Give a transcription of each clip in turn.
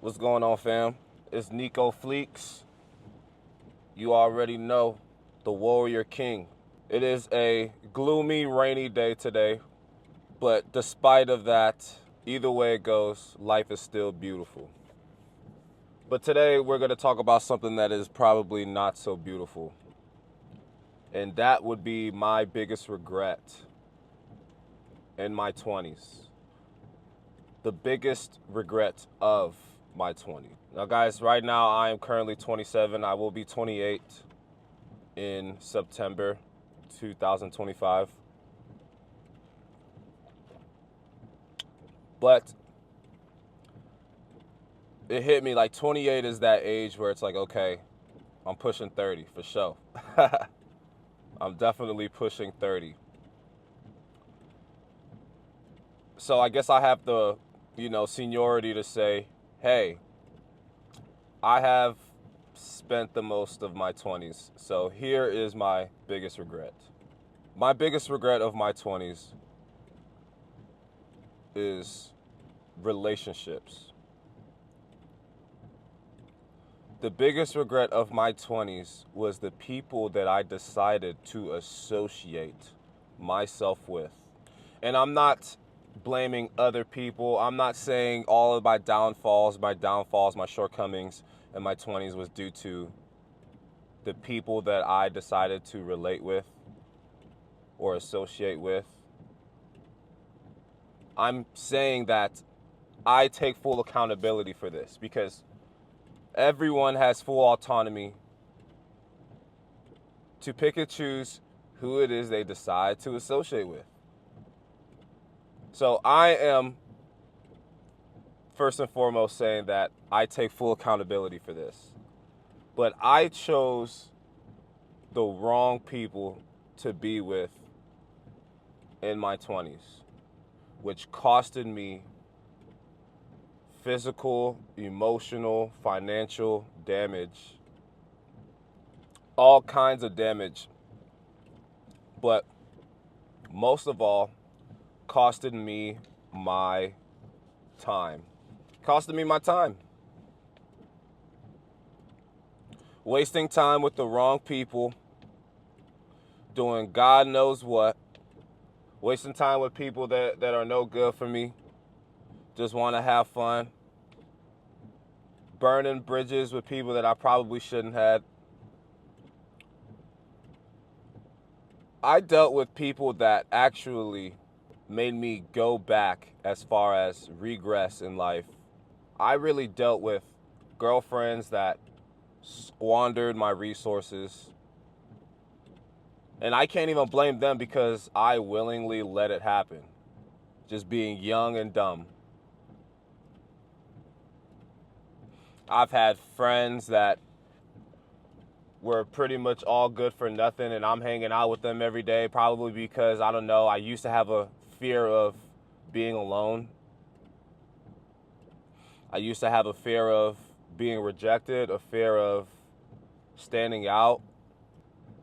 What's going on, fam? It's Nico Fleeks. You already know, the Warrior King. It is a gloomy, rainy day today, but despite of that, either way it goes, life is still beautiful. But today we're going to talk about something that is probably not so beautiful, and that would be my biggest regret in my 20s. The biggest regret of my 20s. Now, guys, right now I am currently 27. I will be 28 in September 2025. But it hit me like 28 is that age where it's like, okay, I'm pushing 30 for sure. I'm definitely pushing 30. So I guess I have the, seniority to say, hey, I have spent the most of my 20s. So here is my biggest regret. My biggest regret of my 20s is relationships. The biggest regret of my 20s was the people that I decided to associate myself with. And I'm not blaming other people. I'm not saying all of my downfalls, my shortcomings in my 20s was due to the people that I decided to relate with or associate with. I'm saying that I take full accountability for this because everyone has full autonomy to pick and choose who it is they decide to associate with. So I am first and foremost saying that I take full accountability for this. But I chose the wrong people to be with in my 20s, which costed me physical, emotional, financial damage, all kinds of damage. But most of all, costed me my time. Costed me my time. Wasting time with the wrong people, doing God knows what. Wasting time with people that are no good for me, just want to have fun. Burning bridges with people that I probably shouldn't have. I dealt with people that actually made me go back as far as regress in life. I really dealt with girlfriends that squandered my resources. And I can't even blame them because I willingly let it happen. Just being young and dumb. I've had friends that were pretty much all good for nothing, and I'm hanging out with them every day, probably because, I don't know, I used to have a fear of being alone. I used to have a fear of being rejected, a fear of standing out.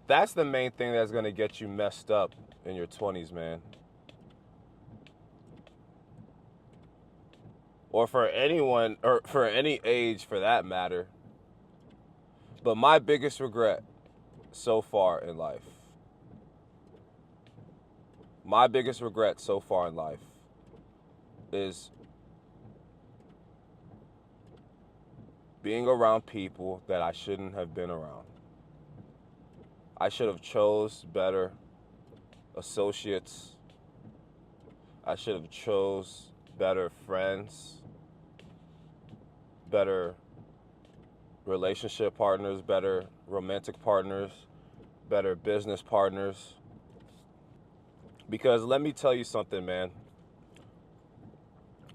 That's the main thing that's going to get you messed up in your 20s, man. Or for anyone, or for any age for that matter. But my biggest regret so far in life, is being around people that I shouldn't have been around. I should have chose better associates. I should have chose better friends, better relationship partners, better romantic partners, better business partners. Because let me tell you something, man.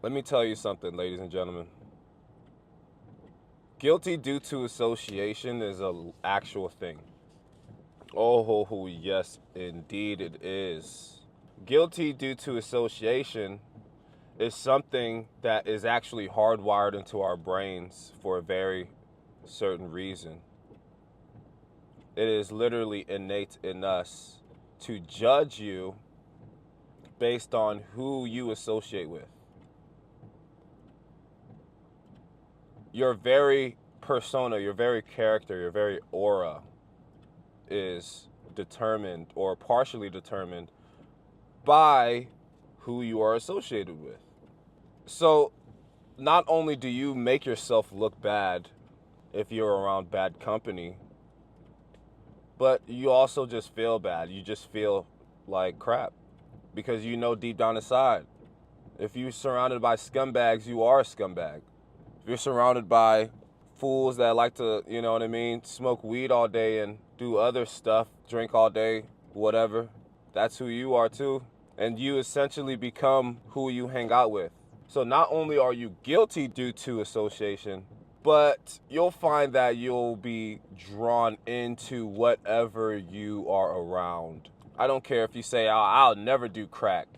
Let me tell you something, ladies and gentlemen. Guilty due to association is an actual thing. Oh, yes, indeed it is. Guilty due to association is something that is actually hardwired into our brains for a very certain reason. It is literally innate in us to judge you based on who you associate with. your very persona, your very character, your very aura is determined or partially determined by who you are associated with. So not only do you make yourself look bad if you're around bad company, but you also just feel bad. You just feel like crap because you know deep down inside, if you're surrounded by scumbags, you are a scumbag. If you're surrounded by fools that like to, you know what I mean, smoke weed all day and do other stuff, drink all day, whatever, that's who you are too. And you essentially become who you hang out with. So not only are you guilty due to association, but you'll find that you'll be drawn into whatever you are around. I don't care if you say, I'll never do crack.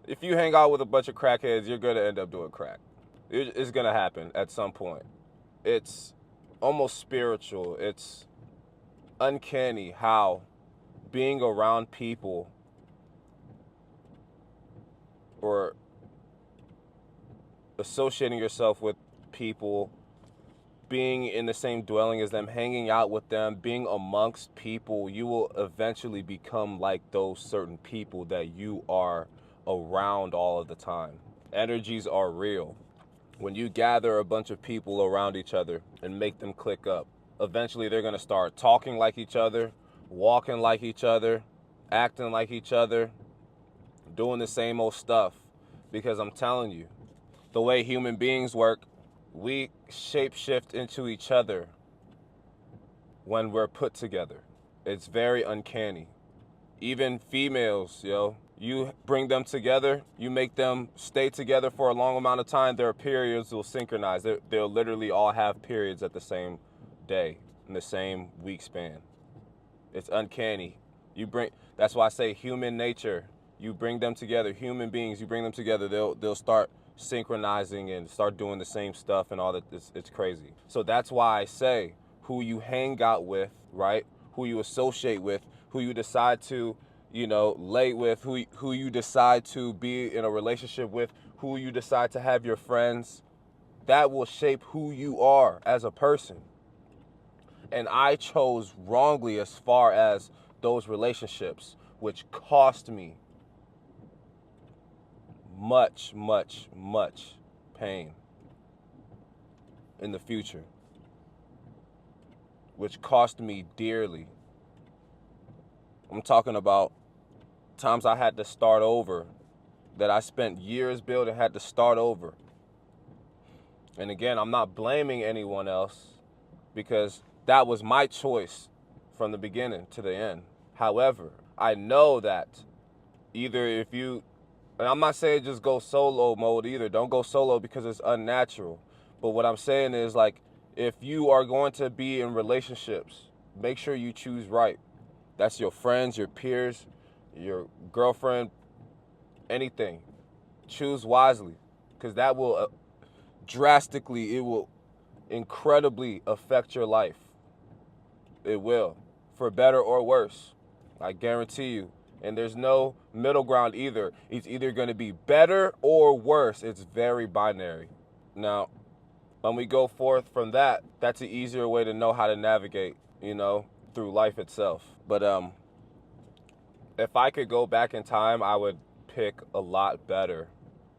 If you hang out with a bunch of crackheads, you're going to end up doing crack. It's going to happen at some point. It's almost spiritual. It's uncanny how being around people or associating yourself with people, being in the same dwelling as them, hanging out with them, being amongst people, you will eventually become like those certain people that you are around all of the time. Energies are real. When you gather a bunch of people around each other and make them click up, eventually they're going to start talking like each other, walking like each other, acting like each other, doing the same old stuff. Because I'm telling you, the way human beings work, we shapeshift into each other when we're put together. It's very uncanny. Even females, you bring them together, you make them stay together for a long amount of time, their periods will synchronize. They'll literally all have periods at the same day, in the same week span. It's uncanny. That's why I say human nature. You bring them together, human beings, you bring them together, they'll start synchronizing and start doing the same stuff and all that. It's crazy. So that's why I say who you hang out with, right? Who you associate with, who you decide to, lay with, who you decide to be in a relationship with, who you decide to have your friends, that will shape who you are as a person. And I chose wrongly as far as those relationships, which cost me much, much, much pain in the future, which cost me dearly. I'm talking about times I had to start over, that I spent years building, had to start over. And again, I'm not blaming anyone else because that was my choice from the beginning to the end. However, I know that either and I'm not saying just go solo mode either. Don't go solo because it's unnatural. But what I'm saying is, like, if you are going to be in relationships, make sure you choose right. That's your friends, your peers, your girlfriend, anything. Choose wisely, because that will it will incredibly affect your life. It will, for better or worse. I guarantee you. And there's no middle ground either. It's either going to be better or worse. It's very binary. Now, when we go forth from that, that's an easier way to know how to navigate, through life itself. But if I could go back in time, I would pick a lot better.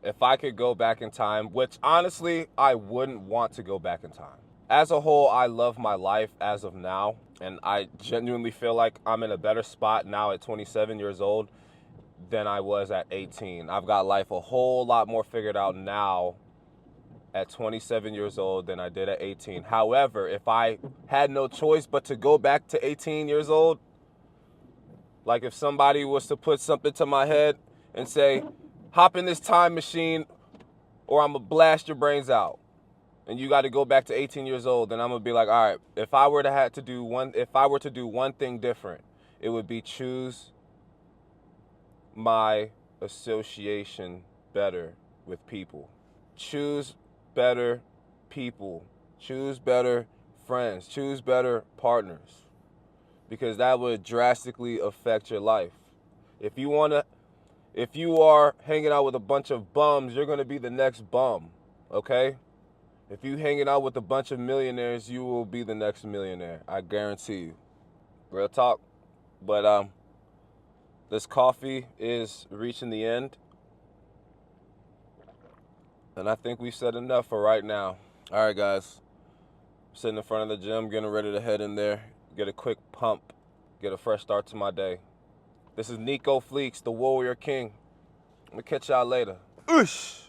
If I could go back in time, which honestly, I wouldn't want to go back in time. As a whole, I love my life as of now, and I genuinely feel like I'm in a better spot now at 27 years old than I was at 18. I've got life a whole lot more figured out now at 27 years old than I did at 18. However, if I had no choice but to go back to 18 years old, like if somebody was to put something to my head and say, hop in this time machine or I'm going to blast your brains out, and you got to go back to 18 years old, then I'm going to be like, all right, if I were to do one thing different, it would be choose my association better with people. Choose better people. Choose better friends. Choose better partners. Because that would drastically affect your life. If you are hanging out with a bunch of bums, you're going to be the next bum, okay? If you hanging out with a bunch of millionaires, you will be the next millionaire. I guarantee you. Real talk. But this coffee is reaching the end. And I think we've said enough for right now. All right, guys. Sitting in front of the gym, getting ready to head in there, get a quick pump, get a fresh start to my day. This is Nico Fleeks, the Warrior King. I'm going to catch y'all later. Oosh!